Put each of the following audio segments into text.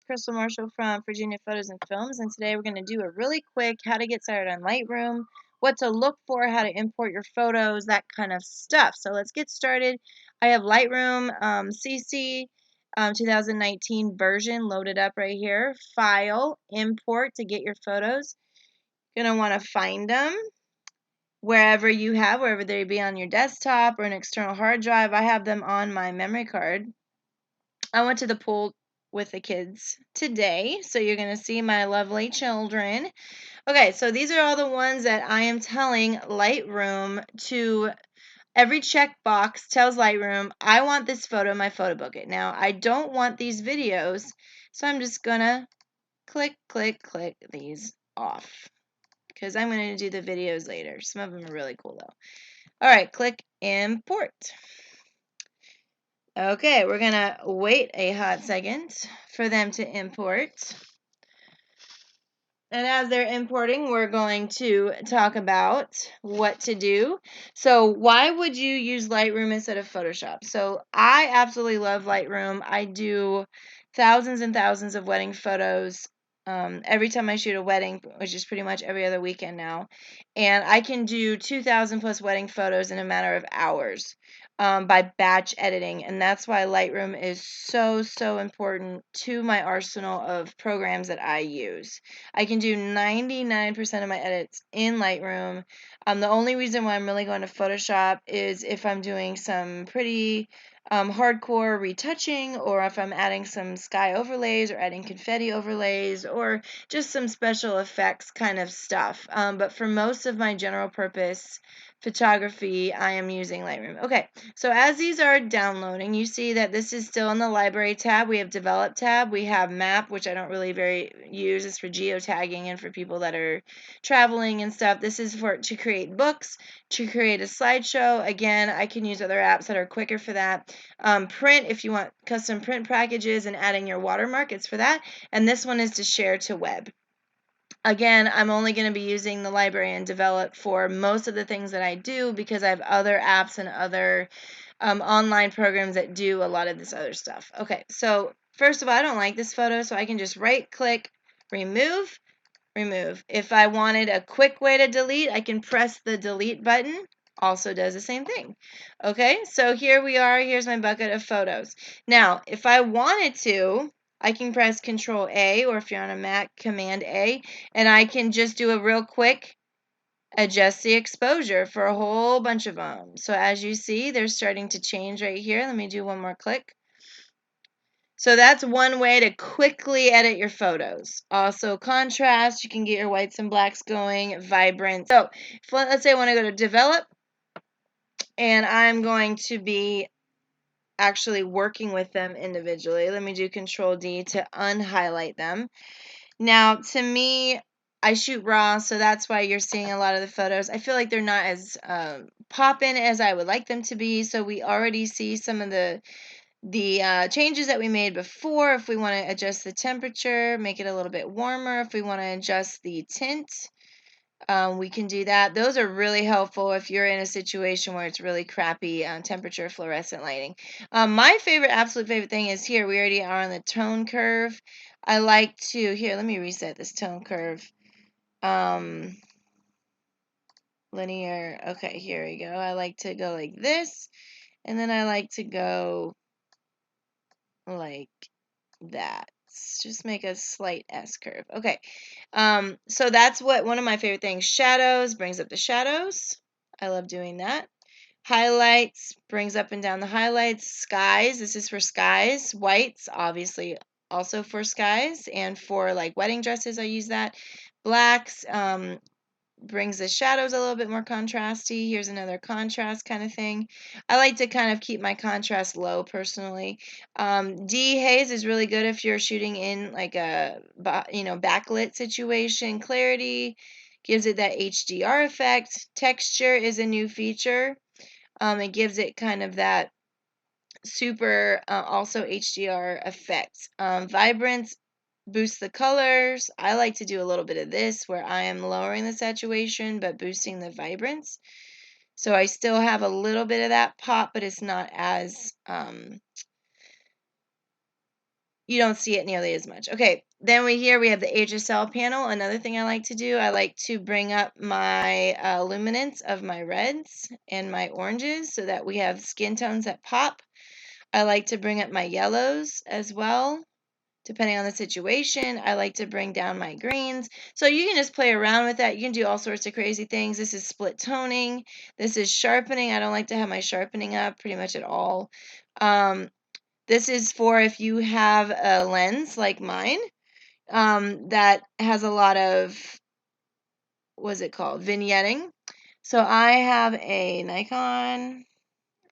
Crystal Marshall from Virginia Photos and Films, and today we're going to do a really quick how to get started on Lightroom, what to look for, how to import your photos, that kind of stuff. So let's get started. I have Lightroom CC 2019 version loaded up right here. File, import to get your photos. You're going to want to find them wherever you have, wherever they be on your desktop or an external hard drive. I have them on my memory card. I went to the pool with the kids today, so you're going to see my lovely children. Okay, so these are all the ones that I am telling Lightroom to. Every checkbox tells Lightroom, I want this photo in my photo bucket. Now, I don't want these videos, so I'm just going to click these off because I'm going to do the videos later. Some of them are really cool, though. All right, click import. Okay, we're going to wait a hot second for them to import. And as they're importing, we're going to talk about what to do. So why would you use Lightroom instead of Photoshop? So I absolutely love Lightroom. I do thousands and thousands of wedding photos every time I shoot a wedding, which is pretty much every other weekend now. And I can do 2,000 plus wedding photos in a matter of hours. By batch editing, and that's why Lightroom is so important to my arsenal of programs that I use. I can do 99% of my edits in Lightroom. The only reason why I'm really going to Photoshop is if I'm doing some pretty hardcore retouching, or if I'm adding some sky overlays or adding confetti overlays or just some special effects kind of stuff. But for most of my general purpose photography, I am using Lightroom. Okay, so as these are downloading, you see that this is still in the library tab. We have develop tab. We have map, which I don't really use. It's for geotagging and for people that are traveling and stuff. This is for to create books, to create a slideshow. Again, I can use other apps that are quicker for that. Print, if you want custom print packages and adding your watermark, it's for that. And this one is to share to web. Again, I'm only going to be using the library and develop for most of the things that I do because I have other apps and other online programs that do a lot of this other stuff. Okay, so first of all, I don't like this photo, so I can just right click, remove. If I wanted a quick way to delete, I can press the delete button. Also does the same thing. Okay, so here we are. Here's my bucket of photos. Now, if I wanted to, I can press Control A, or if you're on a Mac, Command A, and I can just do a real quick adjust the exposure for a whole bunch of them. So as you see, they're starting to change right here. Let me do one more click. So that's one way to quickly edit your photos. Also contrast, you can get your whites and blacks going, vibrant. So let's say I want to go to develop, and I'm going to be actually working with them individually. Let me do Control D to unhighlight them. Now, to me, I shoot raw, so that's why you're seeing a lot of the photos. I feel like they're not as pop-in as I would like them to be, so we already see some of the changes that we made before. If we want to adjust the temperature, make it a little bit warmer. If we want to adjust the tint, we can do that. Those are really helpful if you're in a situation where it's really crappy temperature fluorescent lighting. My absolute favorite thing is here. We already are on the tone curve. I like to, here, let me reset this tone curve. Linear, okay, here we go. I like to go like this, and then I like to go like that. Just make a slight S curve. Okay. So that's one of my favorite things. Shadows brings up the shadows. I love doing that. Highlights brings up and down the highlights. Skies, this is for skies. Whites, obviously also for skies, and for like wedding dresses I use that. Blacks brings the shadows a little bit more contrasty. Here's another contrast kind of thing. I like to kind of keep my contrast low personally. Dehaze is really good if you're shooting in like a backlit situation. Clarity gives it that HDR effect. Texture is a new feature. It gives it kind of that super also HDR effect. Vibrance boost the colors. I like to do a little bit of this where I am lowering the saturation but boosting the vibrance. So I still have a little bit of that pop, but it's not as you don't see it nearly as much. Okay, then we have the HSL panel. Another thing I like to do, I like to bring up my luminance of my reds and my oranges so that we have skin tones that pop. I like to bring up my yellows as well, depending on the situation. I like to bring down my greens. So you can just play around with that. You can do all sorts of crazy things. This is split toning. This is sharpening. I don't like to have my sharpening up pretty much at all. This is for if you have a lens like mine that has a lot of, what's it called, vignetting. So I have a Nikon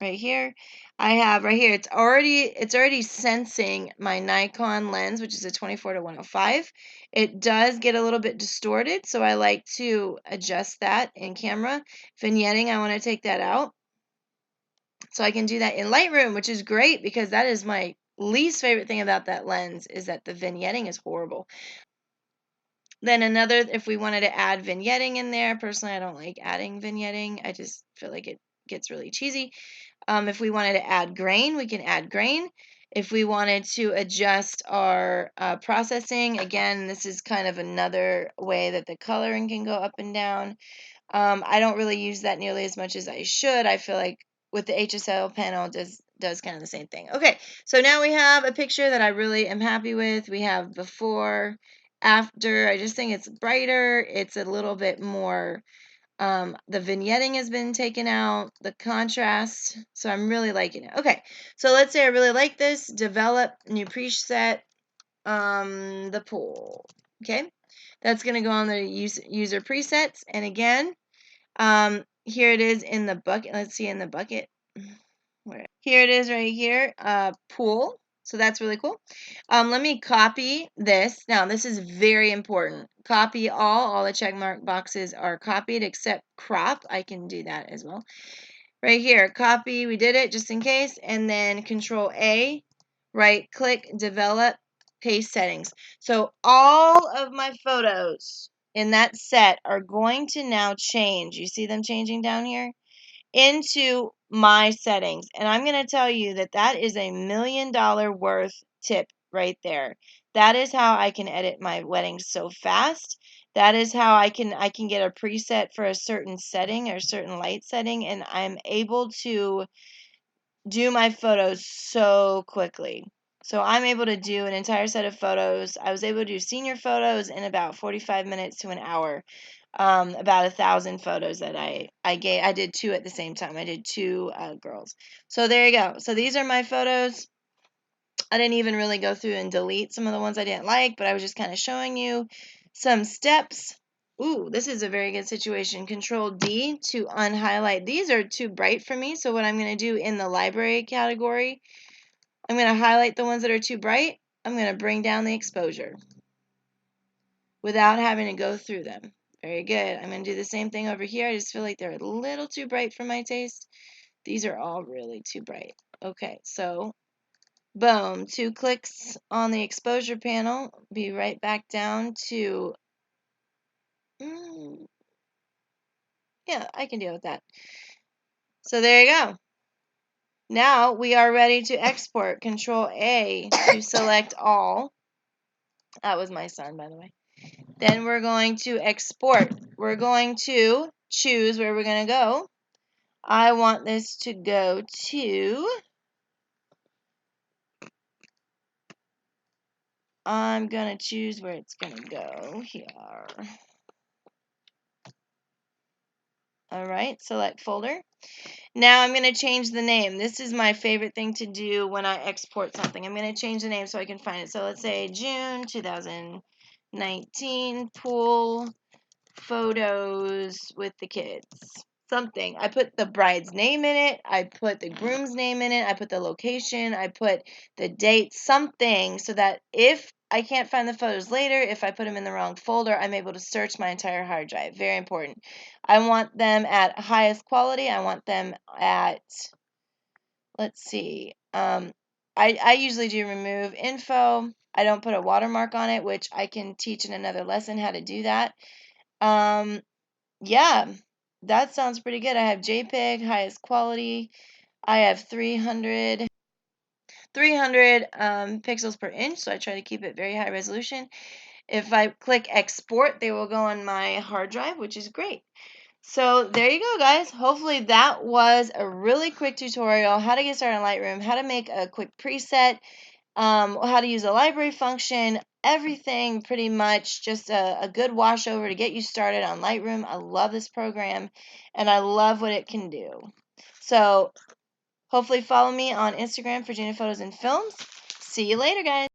right here. I have right here, it's already sensing my Nikon lens, which is a 24 to 105. It does get a little bit distorted, so I like to adjust that in camera. Vignetting, I want to take that out. So I can do that in Lightroom, which is great because that is my least favorite thing about that lens is that the vignetting is horrible. Then another, if we wanted to add vignetting in there, personally I don't like adding vignetting. I just feel like it gets really cheesy. If we wanted to add grain, we can add grain. If we wanted to adjust our processing, again, this is kind of another way that the coloring can go up and down. I don't really use that nearly as much as I should. I feel like with the HSL panel does kind of the same thing. Okay, so now we have a picture that I really am happy with. We have before, after. I just think it's brighter. It's a little bit more, the vignetting has been taken out, the contrast. So I'm really liking it. Okay, so let's say I really like this. Develop new preset, the pool. Okay, that's going to go on the user presets. And again, here it is in the bucket. Let's see in the bucket. Here it is right here, pool. So that's really cool. Let me copy this. Now, this is very important. Copy all the check mark boxes are copied except crop. I can do that as well. Right here, copy, we did it just in case. And then Control A, right click, develop, paste settings. So all of my photos in that set are going to now change. You see them changing down here? Into my settings. And I'm going to tell you that that is $1 million worth tip right there. That is how I can edit my weddings so fast. That is how I can get a preset for a certain setting or a certain light setting, and I'm able to do my photos so quickly. So I'm able to do an entire set of photos. I was able to do senior photos in about 45 minutes to an hour. About 1,000 photos that I did 2 at the same time. I did 2 girls. So there you go. So these are my photos. I didn't even really go through and delete some of the ones I didn't like, but I was just kind of showing you some steps. Ooh, this is a very good situation. Control D to unhighlight. These are too bright for me, so what I'm going to do in the library category, I'm going to highlight the ones that are too bright. I'm going to bring down the exposure without having to go through them. Very good. I'm going to do the same thing over here. I just feel like they're a little too bright for my taste. These are all really too bright. Okay, so boom, 2 clicks on the exposure panel. Be right back down to, yeah, I can deal with that. So there you go. Now we are ready to export. Control A to select all. That was my son, by the way. Then we're going to export. We're going to choose where we're going to go. I want this to go to, I'm going to choose where it's going to go here. All right, select folder. Now I'm going to change the name. This is my favorite thing to do when I export something. I'm going to change the name so I can find it. So let's say June 2019 pool photos with the kids. Something. I put the bride's name in it. I put the groom's name in it. I put the location. I put the date. Something so that if I can't find the photos later, if I put them in the wrong folder, I'm able to search my entire hard drive. Very important. I want them at highest quality. I want them at, let's see, I usually do remove info. I don't put a watermark on it, which I can teach in another lesson how to do that. Yeah, that sounds pretty good. I have JPEG, highest quality. I have 300. 300 pixels per inch, so I try to keep it very high resolution. If I click export, they will go on my hard drive, which is great. So there you go, guys. Hopefully that was a really quick tutorial, how to get started on Lightroom, how to make a quick preset, how to use a library function, everything pretty much, just a good washover to get you started on Lightroom. I love this program, and I love what it can do. So hopefully follow me on Instagram, Virginia Photos and Films. See you later, guys.